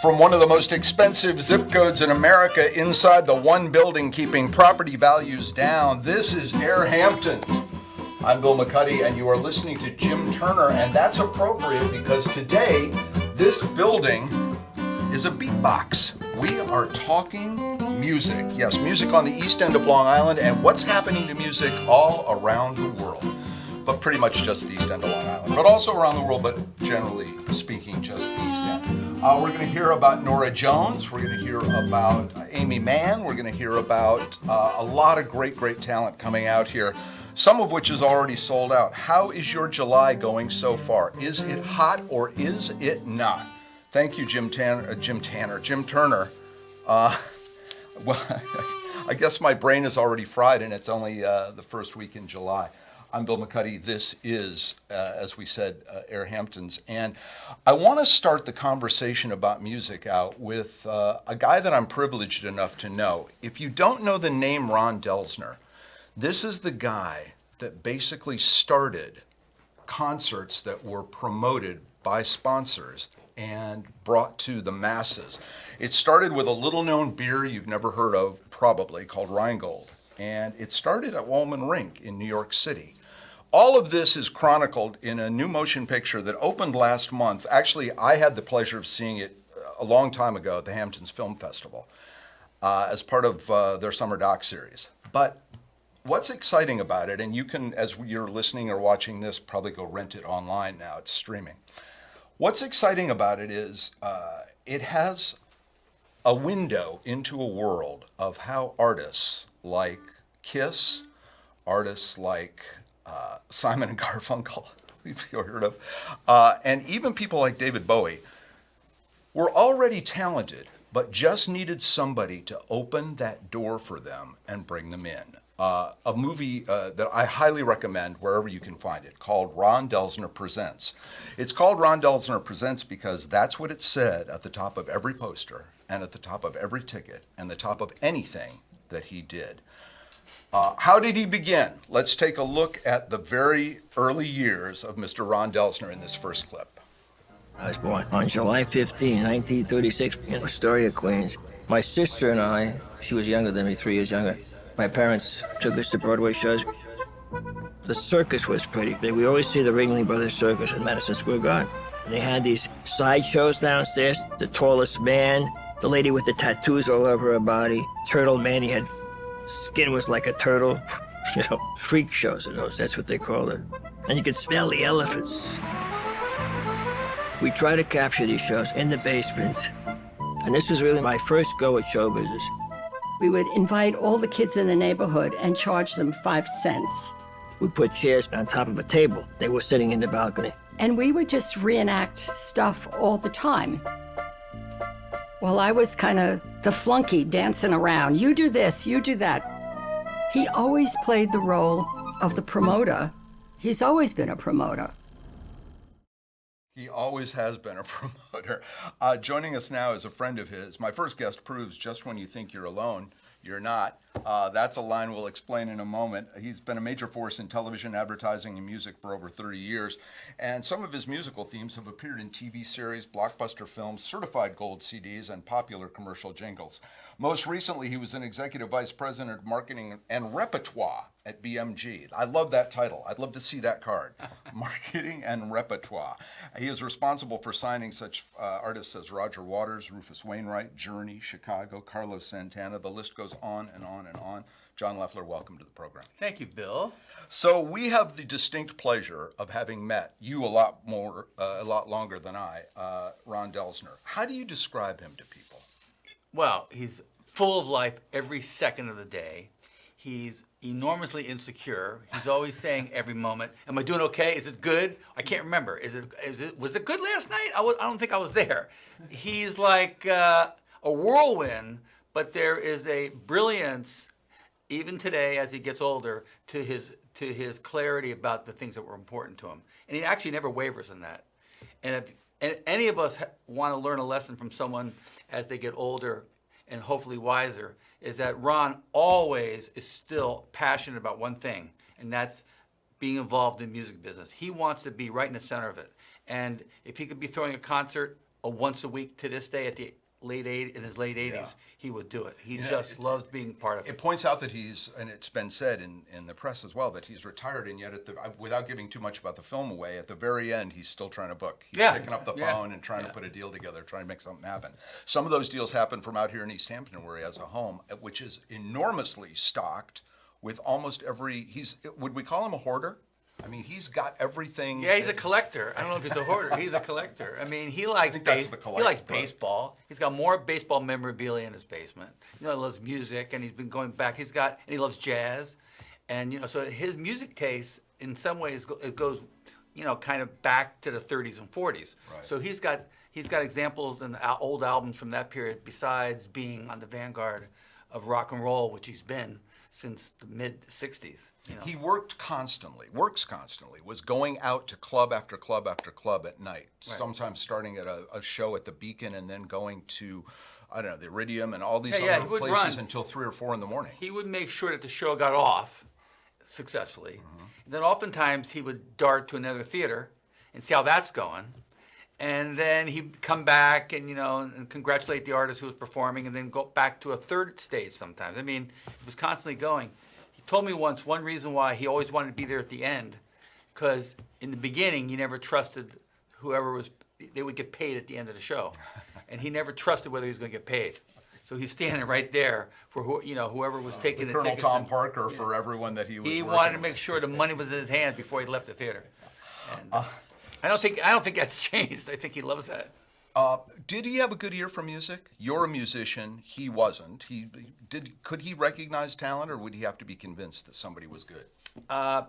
From one of the most expensive zip codes in America, inside the one building keeping property values down, this is AirHamptons. I'm Bill McCuddy, and you are listening to Jim Turner, and that's appropriate because today, this building is a beatbox. We are talking music. Yes, music on the east end of Long Island, and what's happening to music all around the world. But pretty much just the east end of Long Island, but also around the world, but generally speaking, just the east end. We're going to hear about Norah Jones. We're going to hear about Amy Mann. We're going to hear about a lot of great talent coming out here, some of which is already sold out. How is your July going so far? Is it hot or is it not? Thank you, Jim Turner. Well, I guess my brain is already fried and it's only the first week in July. I'm Bill McCuddy. This is, as we said, AirHamptons. And I want to start the conversation about music out with a guy that I'm privileged enough to know. If you don't know the name Ron Delsner, this is the guy that basically started concerts that were promoted by sponsors and brought to the masses. It started with a little-known beer you've never heard of, probably, called Rheingold. And it started at Wollman Rink in New York City. All of this is chronicled in a new motion picture that opened last month. Actually, I had the pleasure of seeing it a long time ago at the Hamptons Film Festival as part of their summer doc series. But what's exciting about it, and you can, as you're listening or watching this, probably go rent it online now, it's streaming. What's exciting about it is it has a window into a world of how artists like Kiss, artists like Simon and Garfunkel, if you've heard of, and even people like David Bowie, were already talented, but just needed somebody to open that door for them and bring them in. A movie that I highly recommend wherever you can find it, called Ron Delsner Presents. It's called Ron Delsner Presents because that's what it said at the top of every poster and at the top of every ticket and the top of anything that he did. How did he begin? Let's take a look at the very early years of Mr. Ron Delsner in this first clip. I was born on July 15, 1936, in Astoria, Queens. My sister and I, she was younger than me, 3 years younger, my parents took us to Broadway shows. The circus was pretty big. We always see the Ringling Brothers Circus in Madison Square Garden. And they had these sideshows downstairs, the tallest man, the lady with the tattoos all over her body, Turtle Man, he had skin was like a turtle, freak shows, that's what they called it. And you could smell the elephants. We tried to capture these shows in the basement. And this was really my first go at show business. We would invite all the kids in the neighborhood and charge them 5 cents. We put chairs on top of a table. They were sitting in the balcony. And we would just reenact stuff all the time. Well, I was kind of the flunky dancing around. You do this, you do that. He always played the role of the promoter. He's always been a promoter. He always has been a promoter. Joining us now is a friend of his. My first guest proves just when you think you're alone, you're not. That's a line we'll explain in a moment. He's been a major force in television, advertising, and music for over 30 years. And some of his musical themes have appeared in TV series, blockbuster films, certified gold CDs, and popular commercial jingles. Most recently, he was an executive vice president of marketing and repertoire at BMG. I love that title. I'd love to see that card. Marketing and repertoire. He is responsible for signing such artists as Roger Waters, Rufus Wainwright, Journey, Chicago, Carlos Santana. The list goes on and on and on. John Leffler, welcome to the program. Thank you, Bill. So we have the distinct pleasure of having met you a lot longer than I, Ron Delsner. How do you describe him to people? Well, he's full of life every second of the day. He's enormously insecure. He's always saying every moment, "Am I doing okay? Is it good? I can't remember. Was it good last night? I don't think I was there." He's like a whirlwind, but there is a brilliance, even today as he gets older, to his clarity about the things that were important to him, and he actually never wavers in that. And if any of us want to learn a lesson from someone as they get older and hopefully wiser, is that Ron always is still passionate about one thing, and that's being involved in music business. He wants to be right in the center of it. And if he could be throwing a concert a once a week to this day at the in his late 80s, Yeah. he would do it. He You know, just loves being part of It it. points out that he's, and it's been said in the press as well, that he's retired, and yet without giving too much about the film away, at the very end, he's still trying to book. He's Yeah. picking up the Yeah. phone and trying Yeah. to put a deal together, trying to make something happen. Some of those deals happen from out here in East Hampton, where he has a home, which is enormously stocked with almost every. Would we call him a hoarder? I mean, he's got everything. Yeah, he's a collector. I don't know if he's a hoarder. He's a collector. I mean, he likes think that's the he likes collect- baseball. He's got more baseball memorabilia in his basement. You know, he loves music, and he's been going back. And he loves jazz, and you know, so his music taste, in some ways, it goes, you know, kind of back to the 30s and 40s. Right. So he's got examples and old albums from that period, besides being on the vanguard of rock and roll, which he's been since the mid 60s. You know. He works constantly, was going out to club after club after club at night, Right. sometimes starting at a show at the Beacon and then going to, I don't know, the Iridium and all these Yeah, other he would places run. until 3 or 4 in the morning. He would make sure that the show got off successfully. Mm-hmm. And then oftentimes he would dart to another theater and see how that's going. And then he'd come back and, you know, and congratulate the artist who was performing and then go back to a third stage sometimes. I mean, he was constantly going. He told me once one reason why he always wanted to be there at the end, because in the beginning he never trusted whoever was, they would get paid at the end of the show. And he never trusted whether he was going to get paid. So he's standing right there for whoever was taking the Colonel tickets. Tom and Parker for everyone that he was he working wanted to with. make sure the money was in his hands before he left the theater. And I don't think that's changed. I think he loves that. Did he have a good ear for music? You're a musician. He wasn't. Could he recognize talent, or would he have to be convinced that somebody was good? I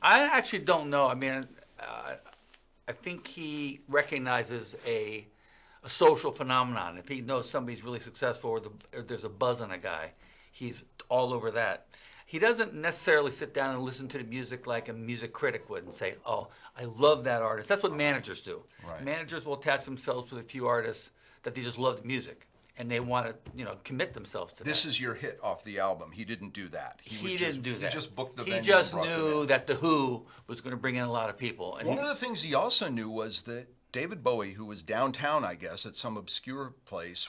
actually don't know. I mean, I think he recognizes a social phenomenon. If he knows somebody's really successful or there's a buzz on a guy, he's all over that. He doesn't necessarily sit down and listen to the music like a music critic would and say, "Oh, I love that artist." That's what managers do. Right. Managers will attach themselves with a few artists that they just love the music and they want to, commit themselves to This that. is your hit off the album. He didn't do that. He didn't do that. He just booked the He venue. just and brought them knew in. that The Who was going to bring in a lot of people. And One of the things he also knew was that David Bowie, who was downtown, I guess, at some obscure place,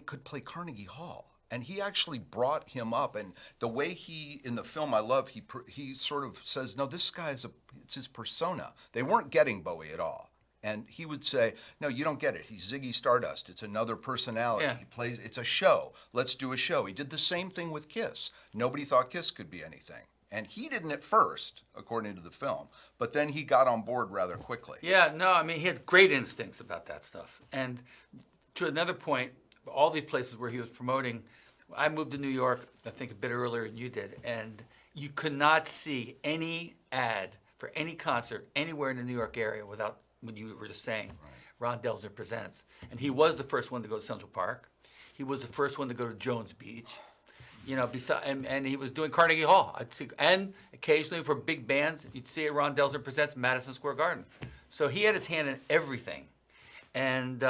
could play Carnegie Hall. And he actually brought him up. And the way in the film I love, he sort of says, no, this guy it's his persona. They weren't getting Bowie at all. And he would say, no, you don't get it. He's Ziggy Stardust. It's another personality. Yeah. He plays, it's a show. Let's do a show. He did the same thing with Kiss. Nobody thought Kiss could be anything. And he didn't at first, according to the film. But then he got on board rather quickly. Yeah, no, I mean, he had great instincts about that stuff. And to another point, all these places where he was promoting, I moved to New York, I think a bit earlier than you did, and you could not see any ad for any concert anywhere in the New York area without what you were just saying, Ron Delzer Presents. And he was the first one to go to Central Park. He was the first one to go to Jones Beach. And he was doing Carnegie Hall. And occasionally for big bands, you'd see it, Ron Delzer Presents Madison Square Garden. So he had his hand in everything. And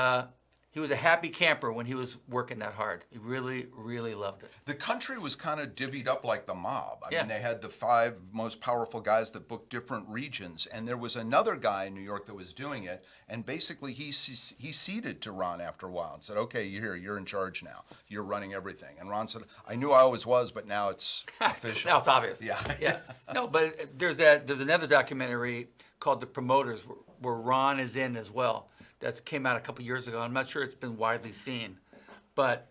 he was a happy camper when he was working that hard. He really, really loved it. The country was kind of divvied up like the mob. I Yeah. mean, they had the 5 most powerful guys that booked different regions, and there was another guy in New York that was doing it, and basically he ceded to Ron after a while and said, okay, you're in charge now. You're running everything. And Ron said, I knew I always was, but now it's official. Now it's obvious. Yeah. Yeah. No, but there's another documentary called The Promoters where Ron is in as well. That came out a couple years ago. I'm not sure it's been widely seen, but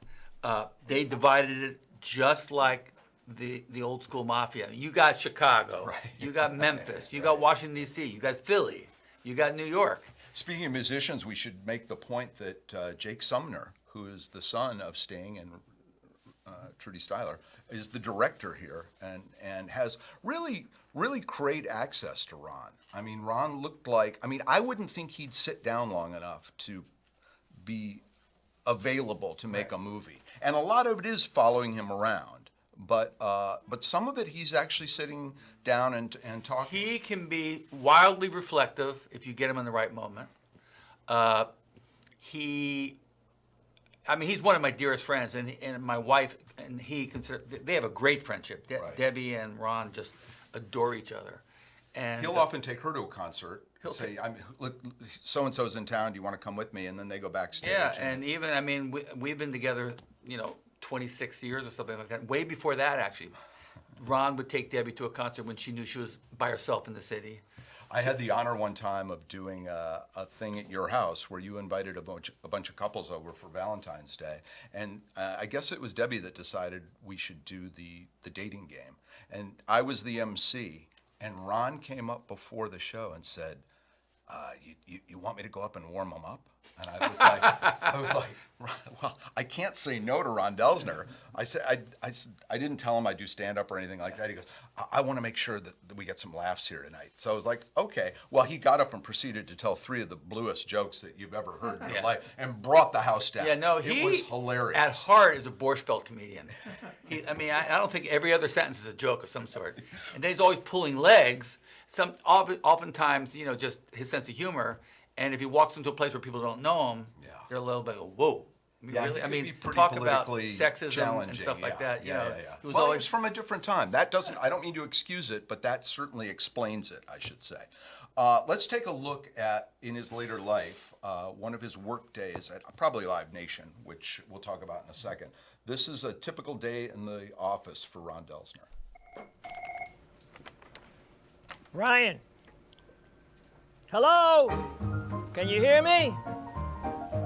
they divided it just like the old school mafia. You got Chicago, Right. You got Memphis, you got Washington D.C., you got Philly, you got New York. Speaking of musicians, we should make the point that Jake Sumner, who is the son of Sting and Trudy Styler, is the director here and has really great access to Ron. I mean, Ron looked like, I wouldn't think he'd sit down long enough to be available to make a movie. And a lot of it is following him around. But some of it he's actually sitting down and talking. He can be wildly reflective if you get him in the right moment. He's one of my dearest friends, and my wife and he they have a great friendship. Right. Debbie and Ron just adore each other, And He'll often take her to a concert. He'll say, "Look, so and so's in town. Do you want to come with me?" And then they go backstage. yeah, and even I mean, we've been together, 26 years or something like that. Way before that, actually, Ron would take Debbie to a concert when she knew she was by herself in the city. I had the honor one time of doing a thing at your house where you invited a bunch of couples over for Valentine's Day, and I guess it was Debbie that decided we should do the dating game, and I was the MC, and Ron came up before the show and said, you want me to go up and warm them up? And I was like, well, I can't say no to Ron Delsner. I said, I didn't tell him I do stand up or anything like that. He goes, I want to make sure that we get some laughs here tonight. So I was like, okay. Well, he got up and proceeded to tell 3 of the bluest jokes that you've ever heard in your life, and brought the house down. Yeah, no, it was hilarious. At heart is a Borscht Belt comedian. I don't think every other sentence is a joke of some sort. And then he's always pulling legs. Oftentimes, just his sense of humor. And if he walks into a place where people don't know him, they're a little bit, whoa. Really? Be pretty talk about politically sexism and stuff like that. Yeah. It was Well, always it was from a different time. That doesn't. I don't mean to excuse it, but that certainly explains it, I should say. Let's take a look at, in his later life, one of his work days at probably Live Nation, which we'll talk about in a second. This is a typical day in the office for Ron Delsner. Ryan. Hello? Can you hear me?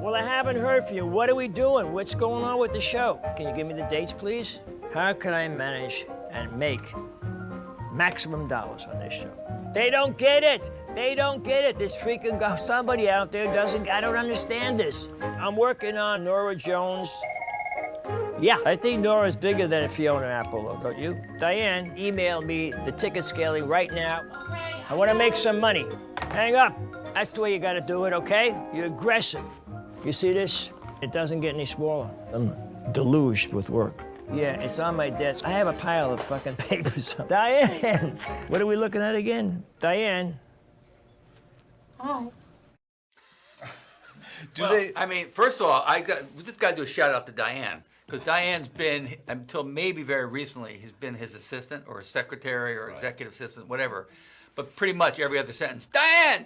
Well, I haven't heard from you. What are we doing? What's going on with the show? Can you give me the dates, please? How can I manage and make maximum dollars on this show? They don't get it. They don't get it. This freaking somebody out there doesn't. I don't understand this. I'm working on Nora Jones. Yeah, I think Nora's bigger than Fiona Apple, don't you? Diane, email me the ticket scaling right now. I want to make some money. Hang up. That's the way you got to do it, okay? You're aggressive. You see this? It doesn't get any smaller. I'm deluged with work. Yeah, it's on my desk. I have a pile of fucking papers. Diane, what are we looking at again? Diane. Hi. First of all, we just got to do a shout out to Diane. Because Diane's been, until maybe very recently, he's been his assistant or secretary or executive assistant, whatever. But pretty much every other sentence, Diane.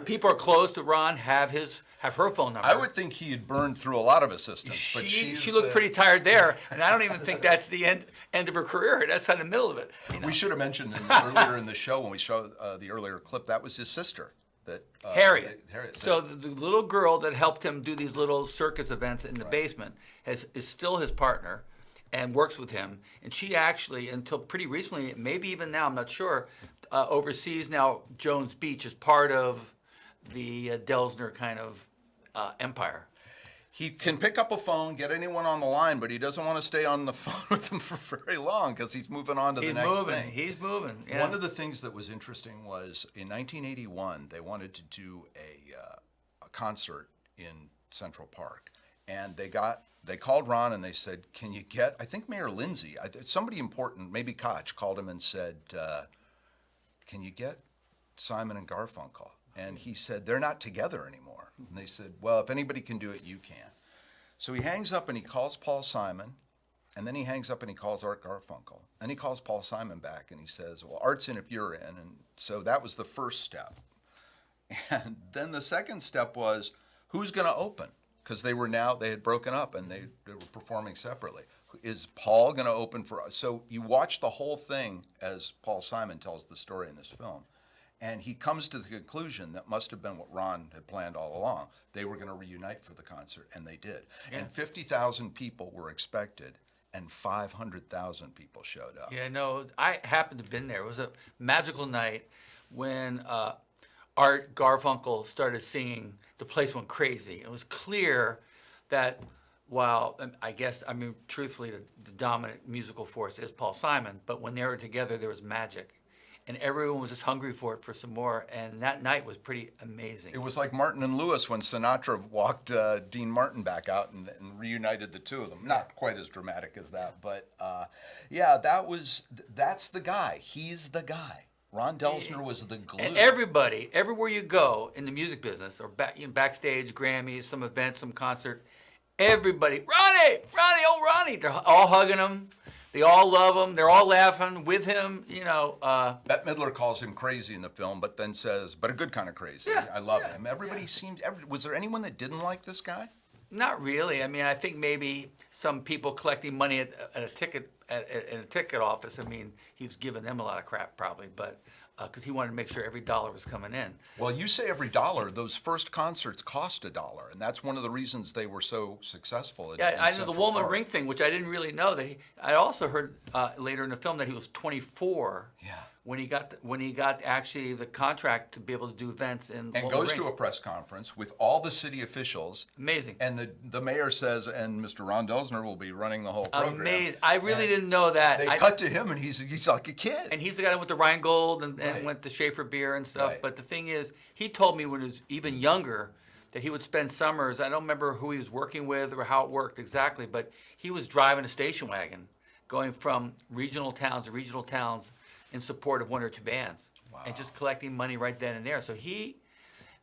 People are close to Ron, have her phone number. I would think he had burned through a lot of assistants, but she looked pretty tired there, and I don't even think that's the end of her career. That's in the middle of it. We should have mentioned earlier in the show, when we showed the earlier clip, that was his sister. Harriet. So the little girl that helped him do these little circus events in the basement is still his partner and works with him. And she actually, until pretty recently, maybe even now, I'm not sure, oversees now Jones Beach as part of the Delsner kind of empire. He can pick up a phone, get anyone on the line, but he doesn't want to stay on the phone with them for very long because he's moving on to the next thing. He's moving. Yeah. One of the things that was interesting was in 1981, they wanted to do a concert in Central Park. And they called Ron and they said, can you get, I think Mayor Lindsay, somebody important, maybe Koch, called him and said, can you get Simon and Garfunkel? And he said, they're not together anymore. And they said, well, if anybody can do it, you can. So he hangs up and he calls Paul Simon, and then he hangs up and he calls Art Garfunkel. Then he calls Paul Simon back and he says, well, Art's in if you're in. And so that was the first step. And then the second step was, who's going to open? Because they had broken up and they were performing separately. Is Paul going to open for us? So you watch the whole thing as Paul Simon tells the story in this film. And he comes to the conclusion that must have been what Ron had planned all along. They were going to reunite for the concert, and they did. Yeah. And 50,000 people were expected, and 500,000 people showed up. Yeah, no, I happened to have been there. It was a magical night when Art Garfunkel started singing. The place went crazy. It was clear that while, truthfully, the dominant musical force is Paul Simon, but when they were together, there was magic. And everyone was just hungry for it, for some more. And that night was pretty amazing. It was like Martin and Lewis when Sinatra walked Dean Martin back out and reunited the two of them. Not quite as dramatic as that, but that's the guy. He's the guy. Ron Delsner was the glue. And everybody, everywhere you go in the music business, or backstage, Grammys, some event, some concert, everybody, Ronnie, old Ronnie, they're all hugging him. They all love him. They're all laughing with him. Bette Midler calls him crazy in the film, but then says, "But a good kind of crazy." Yeah, I love him. Everybody seemed. Was there anyone that didn't like this guy? Not really. I mean, I think maybe some people collecting money at a ticket in a ticket office. I mean, he was giving them a lot of crap probably, but because he wanted to make sure every dollar was coming in. Well, you say every dollar. Those first concerts cost $1, and that's one of the reasons they were so successful. Yeah, in I know the Central Woolman Park. Ring thing, which I didn't really know. I also heard later in the film that he was 24. Yeah. When he got actually the contract to be able to do events in And Woolman goes Ring. to a press conference with all the city officials. Amazing. And the mayor says, and Mr. Ron Delsner will be running the whole program. Amazing. I really And didn't know that. They cut to him, and he's like a kid. And he's the guy that went to Rheingold and Right. went to Schaefer Beer and stuff. Right. But the thing is, he told me when he was even younger that he would spend summers. I don't remember who he was working with or how it worked exactly, but he was driving a station wagon, going from regional towns to regional towns in support of one or two bands, and just collecting money right then and there. So he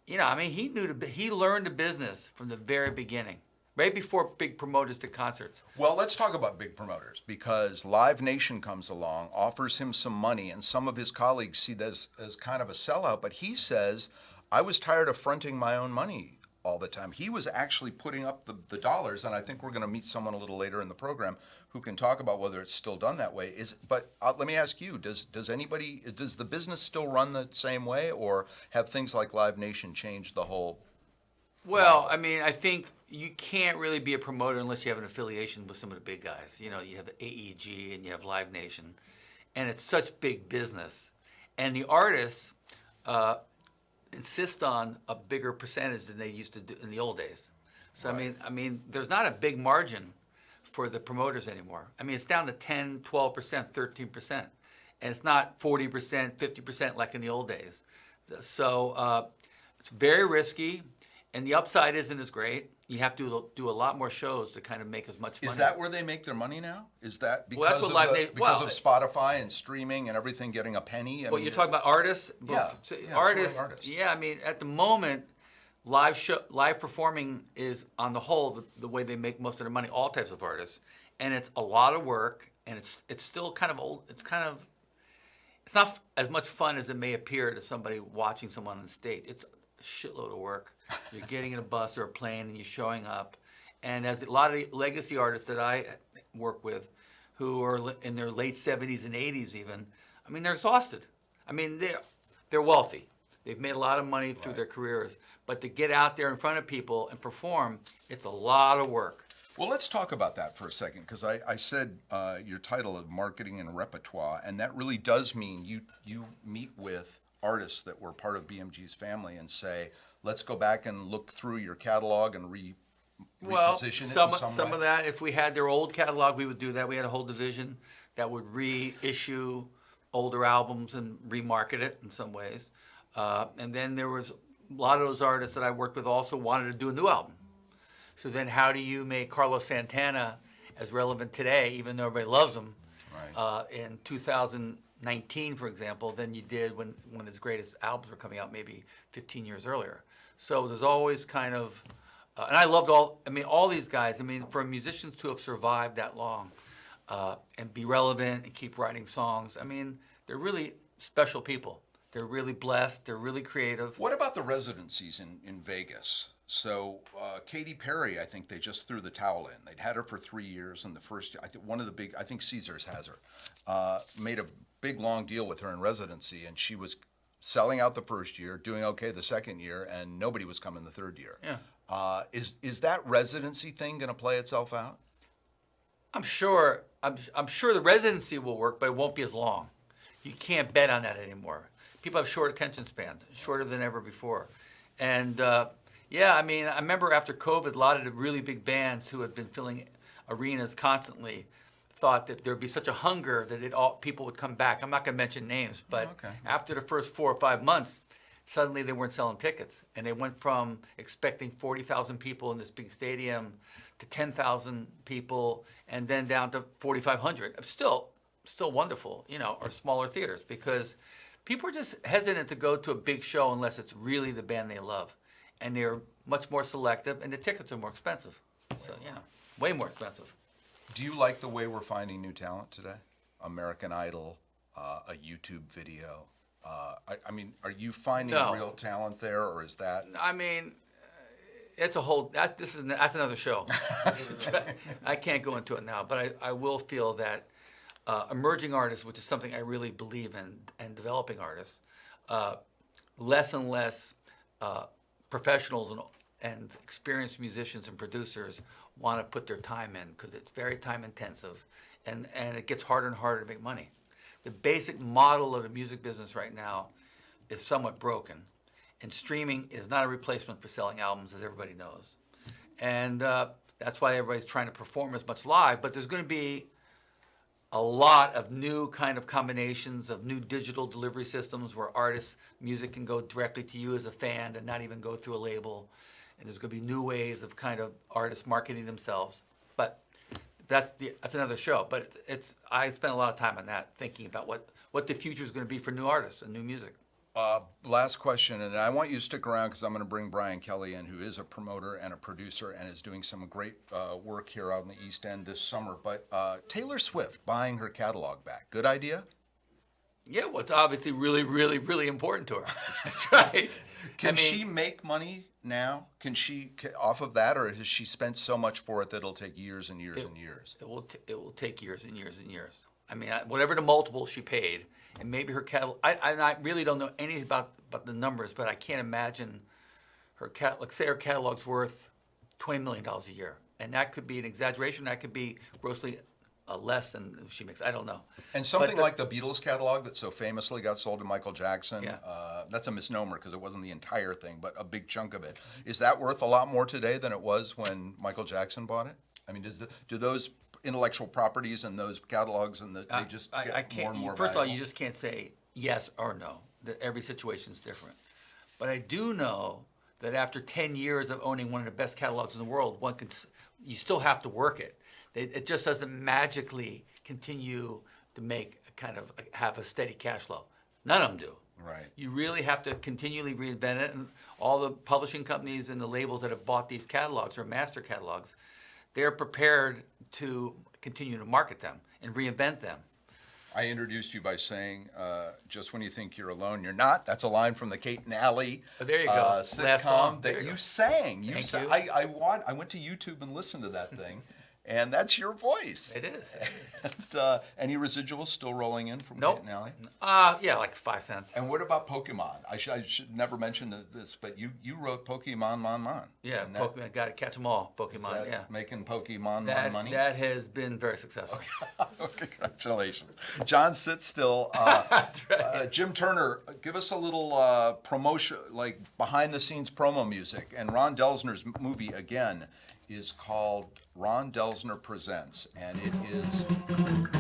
learned the business from the very beginning, right before big promoters did concerts. Well, let's talk about big promoters, because Live Nation comes along, offers him some money, and some of his colleagues see this as kind of a sellout. But he says, I was tired of fronting my own money all the time. He was actually putting up the dollars, and I think we're going to meet someone a little later in the program who can talk about whether it's still done that way. But let me ask you, does the business still run the same way, or have things like Live Nation changed the whole? Well, I mean, I think you can't really be a promoter unless you have an affiliation with some of the big guys. You have AEG and you have Live Nation, and it's such big business. And the artists insist on a bigger percentage than they used to do in the old days. So, Right. I mean, there's not a big margin for the promoters anymore. I mean, it's down to 10, 12%, 13%. And it's not 40%, 50% like in the old days. So it's very risky, and the upside isn't as great. You have to do a lot more shows to kind of make as much money. Is that where they make their money now? Is that because, Well, that's what Live Nation- because well, of Spotify and streaming and everything getting a penny? Well, you're talking about artists? Yeah, Artists. touring artists. Yeah, I mean, at the moment, live performing is, on the whole, the way they make most of their money, all types of artists. And it's a lot of work, and it's still kind of old. It's not as much fun as it may appear to somebody watching someone on stage. It's a shitload of work. You're getting in a bus or a plane, and you're showing up. And as a lot of the legacy artists that I work with, who are in their late 70s and 80s even, I mean, they're exhausted. I mean, they're wealthy. They've made a lot of money through their careers. But to get out there in front of people and perform, it's a lot of work. Well, let's talk about that for a second, because I said your title of Marketing and Repertoire, and that really does mean you meet with artists that were part of BMG's family and say, let's go back and look through your catalog and reposition it in some way. Of that, if we had their old catalog, we would do that. We had a whole division that would reissue older albums and remarket it in some ways. And then there was a lot of those artists that I worked with also wanted to do a new album. So then how do you make Carlos Santana as relevant today, even though everybody loves him, in 2019, for example, than you did when his greatest albums were coming out maybe 15 years earlier. So there's always kind of, and I loved all these guys. I mean, for musicians to have survived that long and be relevant and keep writing songs, I mean, they're really special people. They're really blessed. They're really creative. What about the residencies in Vegas? So Katy Perry, I think they just threw the towel in. They'd had her for 3 years, and the first, I think Caesars has her, made a big long deal with her in residency, and she was selling out the first year, doing okay the second year, and nobody was coming the third year. Yeah. Is that residency thing going to play itself out? I'm sure the residency will work, but it won't be as long. You can't bet on that anymore. People have short attention spans, shorter than ever before. And yeah, I mean, I remember after COVID, a lot of the really big bands who had been filling arenas constantly thought that there'd be such a hunger that people would come back. I'm not going to mention names, but after the first 4 or 5 months, suddenly they weren't selling tickets. And they went from expecting 40,000 people in this big stadium to 10,000 people, and then down to 4,500. Still wonderful, or smaller theaters, because people are just hesitant to go to a big show unless it's really the band they love. And they're much more selective, and the tickets are more expensive. So, way more expensive. Do you like the way we're finding new talent today? American Idol, a YouTube video. I mean, are you finding No. real talent there, or is that? I mean, it's a whole. That's another show. I can't go into it now, but I will feel that emerging artists, which is something I really believe in, and developing artists, less and less professionals and experienced musicians and producers want to put their time in because it's very time intensive, and it gets harder and harder to make money. The basic model of the music business right now is somewhat broken, and streaming is not a replacement for selling albums, as everybody knows. And that's why everybody's trying to perform as much live, but there's going to be a lot of new kind of combinations of new digital delivery systems where artists' music can go directly to you as a fan and not even go through a label. And there's going to be new ways of kind of artists marketing themselves. But that's another show. But I spent a lot of time on that, thinking about what the future is going to be for new artists and new music. Last question, and I want you to stick around because I'm going to bring Brian Kelly in, who is a promoter and a producer and is doing some great work here out in the East End this summer. But Taylor Swift buying her catalog back, good idea? Yeah, well, it's obviously really, really, really important to her. That's right. Can she make money now? Can she off of that, or has she spent so much for it that it'll take years and years and years? It will take years and years and years. I mean, whatever the multiple she paid, and maybe her catalog. I really don't know anything about the numbers, but I can't imagine her like say her catalog's worth $20 million a year, and that could be an exaggeration. That could be grossly less than she makes. I don't know. And something like the Beatles catalog that so famously got sold to Michael Jackson, Yeah. That's a misnomer because it wasn't the entire thing, but a big chunk of it. Is that worth a lot more today than it was when Michael Jackson bought it? I mean, do those intellectual properties and those catalogs and they just get more and more First of all, valuable? you just can't say yes or no. Every situation is different. But I do know that after 10 years of owning one of the best catalogs in the world, you still have to work it. It just doesn't magically continue to have a steady cash flow. None of them do. Right. You really have to continually reinvent it, and all the publishing companies and the labels that have bought these catalogs or master catalogs, they're prepared to continue to market them and reinvent them. I introduced you by saying, just when you think you're alone, you're not. That's a line from the Kate and Allie There you go. Last song. sitcom There that you you go. sang. Thank you. I went to YouTube and listened to that thing, and that's your voice. It is. And, any residuals still rolling in from Nope. Kate and Allie? Yeah, like 5 cents. And what about Pokemon? I should never mention this, but you wrote Pokemon Mon. Yeah, And that- Pokemon, got to catch them all. is Pokemon, that yeah. making Pokemon That, money? that has been very successful. Congratulations. John, sit still. Jim Turner, give us a little promotion, like behind the scenes promo music. And Ron Delsner's movie, again, is called Ron Delsner Presents, and it is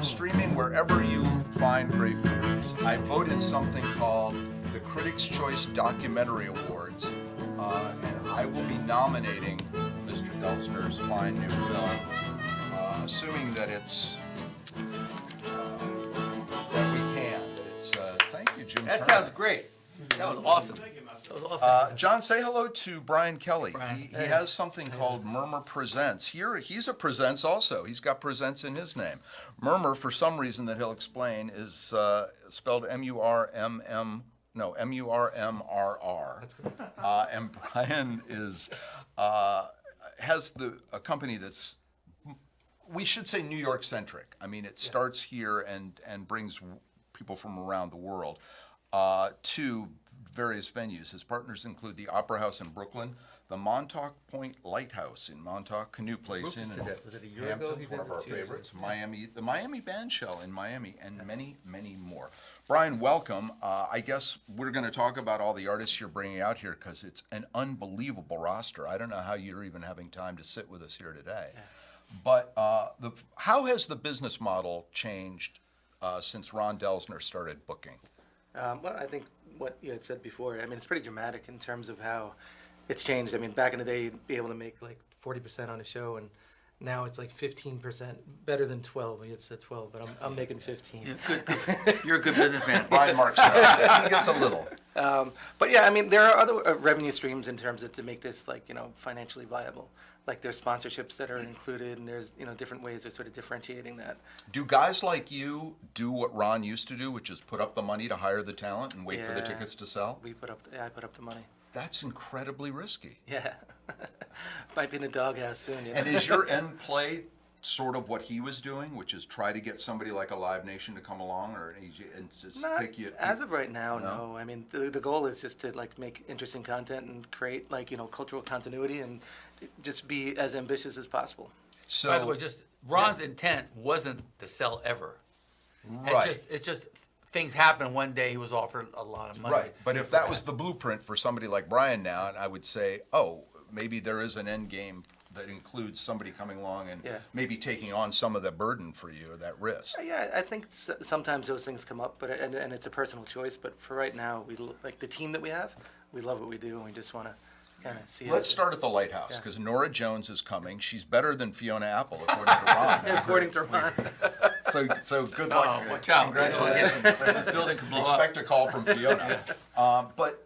streaming wherever you find great movies. I vote in something called the Critics' Choice Documentary Awards, and I will be nominating Mr. Delsner's fine new film, assuming that it's that we can. Thank you, Jim That Turner. sounds great. That was awesome. That was awesome. John, say hello to Brian Kelly. Brian. He has something called Murmur Presents. Here, he's a Presents also. He's got Presents in his name. Murmur, for some reason that he'll explain, is spelled M-U-R-M-M. No, M-U-R-M-R-R. That's correct. And Brian has a company that's, we should say, New York centric. I mean, it starts here and brings people from around the world to various venues. His partners include the Opera House in Brooklyn, the Montauk Point Lighthouse in Montauk, Canoe Place Rufus in did that. Was it a year ago Hamptons, he one did of our it? 2 years favorites, the Miami Band Shell in Miami, and many, many more. Brian, welcome. I guess we're going to talk about all the artists you're bringing out here because it's an unbelievable roster. I don't know how you're even having time to sit with us here today. But how has the business model changed since Ron Delsner started booking? Well, I think what you had said before, I mean, it's pretty dramatic in terms of how it's changed. I mean, back in the day, you'd be able to make like 40% on a show, and now it's like 15%, better than 12. You had said 12, but I'm making 15. Yeah, good. You're a good businessman. Brian Mark's he gets a little. But yeah, I mean, there are other revenue streams in terms of to make this like financially viable. Like there's sponsorships that are included, and there's different ways of sort of differentiating that. Do guys like you do what Ron used to do, which is put up the money to hire the talent and wait for the Yeah. tickets to sell? I put up the money. That's incredibly risky. Yeah, might be in a doghouse soon. And is your end play sort of what he was doing, which is try to get somebody like a Live Nation to come along, or and just Not, pick you? as of right now, no. I mean, the goal is just to like make interesting content and create like cultural continuity and just be as ambitious as possible. So, By the way, just Ron's intent wasn't to sell ever. right. It just things happened. One day he was offered a lot of money. Right, but if that was the blueprint for somebody like Brian now, and I would say, oh, maybe there is an end game that includes somebody coming along and Yeah. maybe taking on some of the burden for you, or that risk. Yeah, I think sometimes those things come up, but and it's a personal choice. But for right now, like the team that we have, we love what we do, and we just want to kind of see. Let's start at the Lighthouse, Yeah. because Nora Jones is coming. She's better than Fiona Apple, according to Ron. According to Ron. So good luck. Oh, watch out. Congratulations. The building can blow up. Expect a call from Fiona. But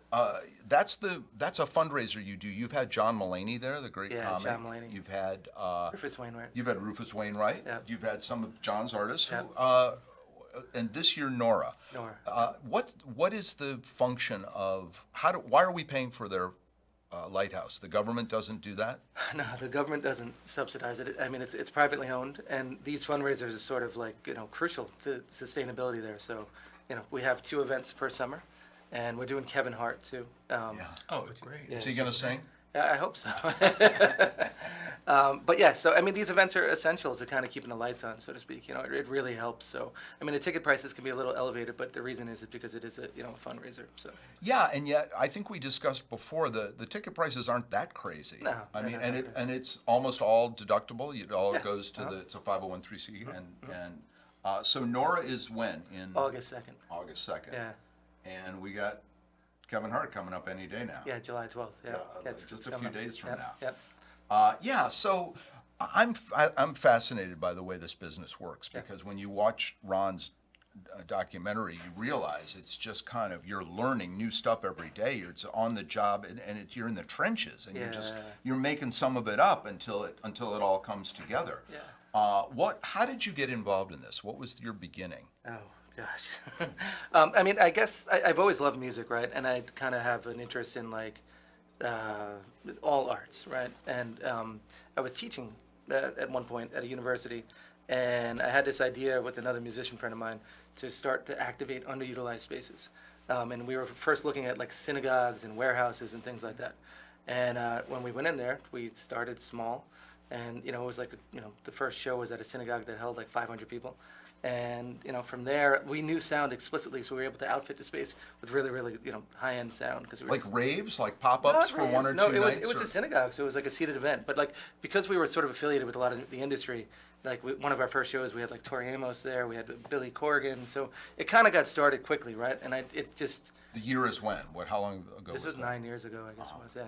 that's a fundraiser you do. You've had John Mulaney there, the great Yeah, comic. John Mulaney. You've had Rufus Wainwright. You've had Rufus Wainwright. Yeah. You've had some of John's artists. Yeah. And this year, Nora. Nora. What is the function of why are we paying for their lighthouse? The government doesn't do that. No, the government doesn't subsidize it. I mean, it's privately owned, and these fundraisers are sort of like crucial to sustainability there. So, we have 2 events per summer, and we're doing Kevin Hart too. Yeah. Oh, it's great. Is he going to sing? I hope so. But yeah, so I mean, these events are essential to kind of keeping the lights on, so to speak. It really helps. So I mean, the ticket prices can be a little elevated, but the reason is because it is a fundraiser. So Yeah, and yet I think we discussed before the ticket prices aren't that crazy. No, I mean, they're not. and it's almost all deductible. It all Yeah. goes to it's a 501(c), and so Nora is when in August 2nd. August 2nd. Yeah. And we got Kevin Hart coming up any day now. Yeah, July 12th. Yeah, Just it's a few coming up. days from Yeah, now. Yeah. Yeah, so I'm fascinated by the way this business works, because when you watch Ron's documentary, you realize it's just kind of, you're learning new stuff every day. It's on the job, and you're in the trenches, and you're making some of it up until it all comes together. Yeah. How did you get involved in this? What was your beginning? Oh gosh. I mean, I guess I've always loved music, right? And I kind of have an interest in like all arts, right? And I was teaching at one point at a university, and I had this idea with another musician friend of mine to start to activate underutilized spaces. And we were first looking at like synagogues and warehouses and things like that. And when we went in there, we started small, and it was like the first show was at a synagogue that held like 500 people. And from there, we knew sound explicitly, so we were able to outfit the space with really, really high-end sound, because we were Like raves, like pop-ups for one or two nights? It was a synagogue, so it was like a seated event. But like because we were sort of affiliated with a lot of the industry, like one of our first shows, we had like Tori Amos there, we had Billy Corgan, so it kind of got started quickly, right? And it just. The year is when? How long ago This was that? 9 years ago, I guess it was, yeah.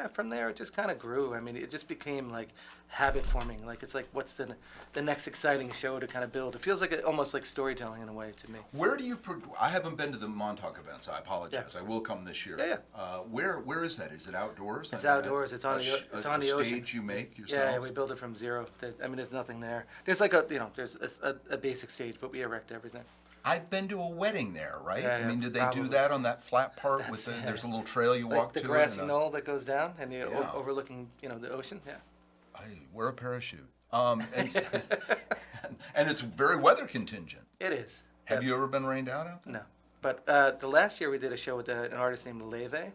From there it just kind of grew. I mean, it just became like habit forming. Like it's like, what's the next exciting show to kind of build? It feels like almost like storytelling in a way to me. Where do you? I haven't been to the Montauk events. I apologize. Yeah. I will come this year. Yeah. Where is that? Is it outdoors? It's outdoors. It's on the ocean. Stage you make yourself. Yeah, we build it from zero. I mean, there's nothing there. There's like there's a basic stage, but we erect everything. I've been to a wedding there, right? Yeah, I mean, did they probably. do that on that flat part there's a little trail you Like walk the to? grassy and, knoll that goes down and Yeah. overlooking the ocean. Yeah. wear a parachute. And it's very weather contingent. It is. Have you ever been rained out there? No. But the last year we did a show with an artist named Leve,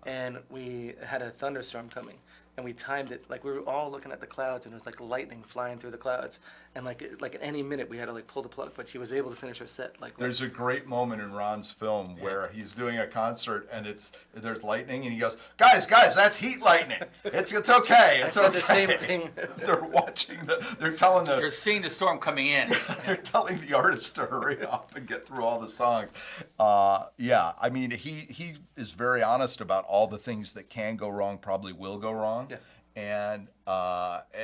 and we had a thunderstorm coming, and we timed it. Like we were all looking at the clouds, and it was like lightning flying through the clouds, and like at any minute we had to like pull the plug. But she was able to finish her set. There's a great moment in Ron's film where he's doing a concert and there's lightning and he goes, guys, that's heat lightning. It's okay. It's I said okay. the same thing. You're seeing the storm coming in. They're telling the artist to hurry up and get through all the songs. I mean, he is very honest about all the things that can go wrong, probably will go wrong. Yeah. And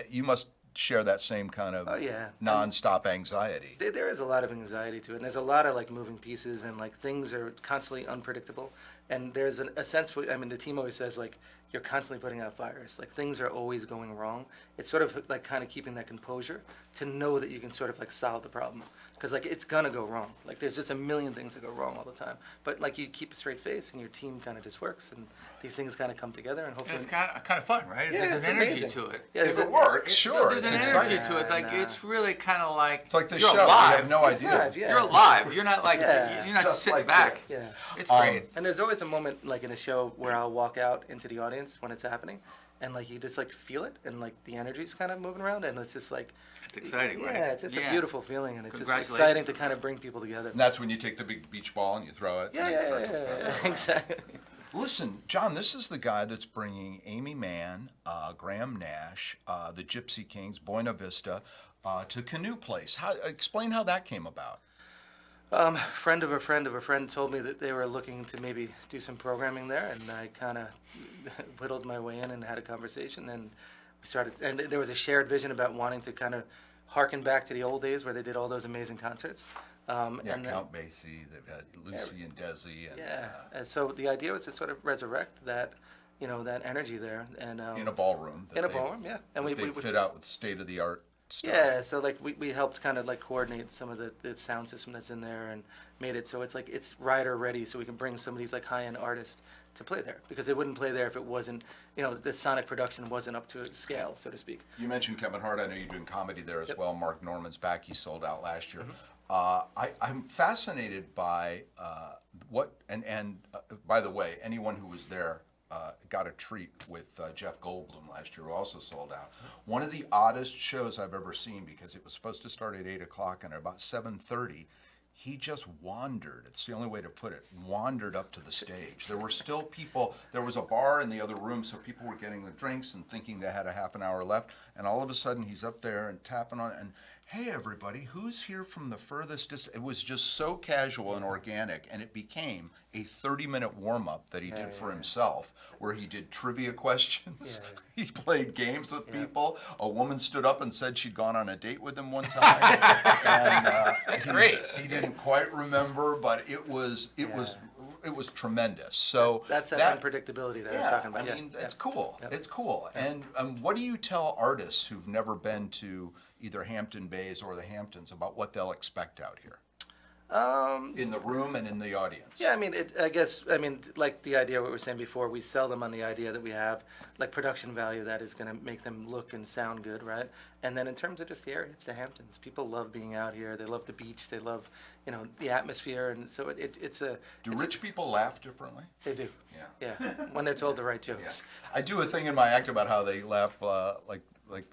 you must share that same kind of Oh, yeah. nonstop anxiety. There is a lot of anxiety to it, and there's a lot of like moving pieces, and like things are constantly unpredictable. And there's a sense, I mean, the team always says like you're constantly putting out fires, like things are always going wrong. It's sort of like kind of keeping that composure to know that you can sort of like solve the problem, because like it's gonna go wrong. Like there's just a million things that go wrong all the time, but like you keep a straight face, and your team kind of just works, and these things kind of come together, and And hopefully. it's kind of fun, right? Yeah, There's it's an energy amazing. to it. Yeah, If there's it a- works, sure, There's it's an exciting. energy to it. Like it's really kind of like It's like the you're show. We alive. have no It's idea. live, yeah. You're alive. You're not like Yeah. you're not Just sitting like back. this. Yeah. It's great. And there's always a moment like in a show where I'll walk out into the audience when it's happening, and like you just like feel it, and like the energy's kind of moving around, and it's just like It's exciting, right? yeah, it's just a beautiful feeling, and it's just Congratulations. exciting to kind of bring people together. And that's when you take the big beach ball and you throw it. Yeah, and yeah, you yeah, throw it. yeah, exactly. Listen, John, this is the guy that's bringing Amy Mann, Graham Nash, the Gypsy Kings, Buena Vista, to Canoe Place. Explain how that came about. Friend of a friend of a friend told me that they were looking to maybe do some programming there, and I kind of whittled my way in and had a conversation, and we started. And there was a shared vision about wanting to kind of harken back to the old days where they did all those amazing concerts. Yeah, and then- Count Basie, they've had Lucy and Desi. And, Yeah. And so the idea was to sort of resurrect that, that energy there, and in a ballroom. that in a they- ballroom, yeah. And that they fit out with state-of-the-art stuff. yeah, so like we helped kind of like coordinate some of the sound system that's in there and made it so it's like it's rider ready, so we can bring some of these like high-end artists to play there, because they wouldn't play there if it wasn't, the sonic production wasn't up to scale, so to speak. You mentioned Kevin Hart. I know you're doing comedy there as Yep. well. Mark Norman's back. He sold out last year. Mm-hmm. I'm fascinated by by the way, anyone who was there got a treat with Jeff Goldblum last year, who also sold out. One of the oddest shows I've ever seen, because it was supposed to start at 8 o'clock, and at about 7:30, he just wandered. It's the only way to put it. Wandered up to the stage. There were still people. There was a bar in the other room, so people were getting the drinks and thinking they had a half an hour left. And all of a sudden, he's up there and tapping on. And hey, everybody, who's here from the furthest distance? It was just so casual and organic, and it became a 30-minute warm-up that he did for himself, where he did trivia questions. He played games with people. A woman stood up and said she'd gone on a date with him one time. And, That's great. He didn't quite remember, but it was tremendous. So That's that unpredictability that I was talking about. I mean, yeah. it's cool. Yep. It's cool. And what do you tell artists who've never been to either Hampton Bays or the Hamptons about what they'll expect out here? In the room and in the audience. Yeah, I mean, like the idea what we were saying before, we sell them on the idea that we have like production value that is going to make them look and sound good, right? And then in terms of just the area, it's the Hamptons. People love being out here. They love the beach. They love, the atmosphere, and so it's a. Do rich people laugh differently? They do. Yeah. Yeah, when they're told the right Yeah. jokes. I do a thing in my act about how they laugh like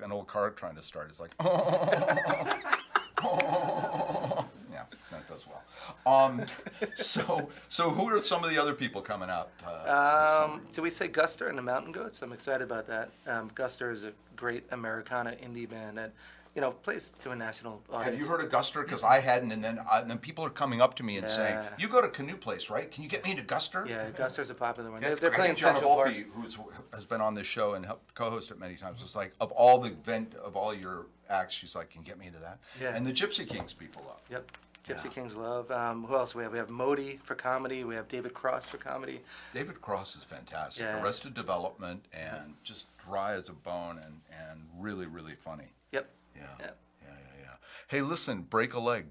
an old car trying to start. It's like, yeah, that does well. So who are some of the other people coming out? So we say Guster and the Mountain Goats. I'm excited about that. Guster is a great Americana indie band that, plays to a national audience. Have you heard of Guster? Because I hadn't, and then people are coming up to me and saying, Yeah. "You go to Canoe Place, right? Can you get me into Guster?" Yeah, Guster's a popular one. That's They're great. playing John Central Park. Volpe, who has been on this show and helped co-host it many times, was like, of all your acts, she's like, "Can you get me into that?" Yeah. And the Gypsy Kings people love. Yep. Gypsy Kings love. Who else we have? We have Modi for comedy. We have David Cross for comedy. David Cross is fantastic. Yeah. Arrested Development, and just dry as a bone, and really, really funny. Yep. Yeah. Yeah. Hey, listen, break a leg,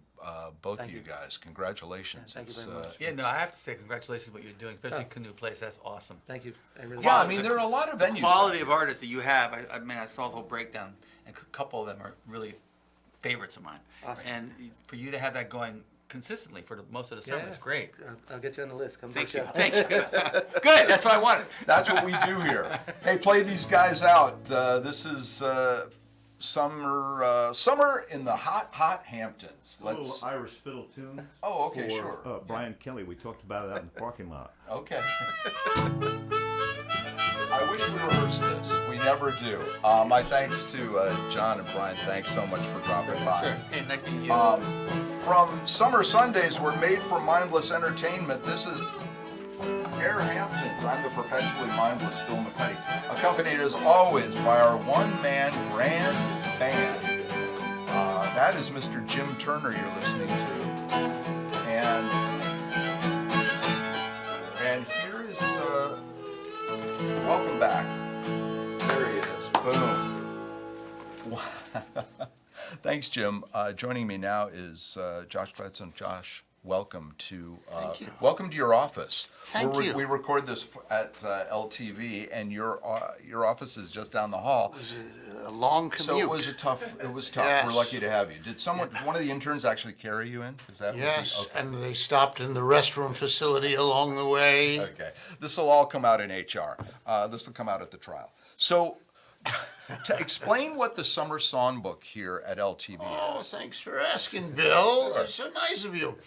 both Thank of you you. guys. Congratulations. Thank you very much. Yeah, no, I have to say congratulations what you're doing, especially Canoe Place. That's awesome. Thank you. I really Yeah, I mean, there are a lot of venues. The quality of artists that you have, I mean, I saw the whole breakdown, and a couple of them are really favorites of mine. Awesome. And for you to have that going consistently for most of the summer is great. I'll get you on the list. Come Thank to you. the show. Thank you. Good. That's what I wanted. That's what we do here. Hey, play these guys out. This is summer in the hot Hamptons. A little Irish fiddle tune. Oh, okay, for, sure. Brian Kelly. We talked about it out in the parking lot. Okay. I wish we rehearsed this. We never do. My thanks to John and Brian. Thanks so much for dropping by. Sure. Hey, nice meeting you. From Summer Sundays were made for mindless entertainment. This is AirHamptons. I'm the perpetually mindless Bill McCuddy, accompanied as always by our one-man grand band. That is Mr. Jim Turner you're listening to. And here is, welcome back. There he is. Boom. Thanks, Jim. Joining me now is Josh Gladson. Josh, welcome to welcome to your office. Thank you. We record this at LTV, and your office is just down the hall. It was a long commute. So it was tough. Yes. We're lucky to have you. Did one of the interns actually carry you in? Is that Yes, what and they stopped in the restroom facility along the way. Okay. This will all come out in HR. This will come out at the trial. So, to explain what the summer songbook here at LTV Oh, is. thanks for asking, Bill. It's so nice of you.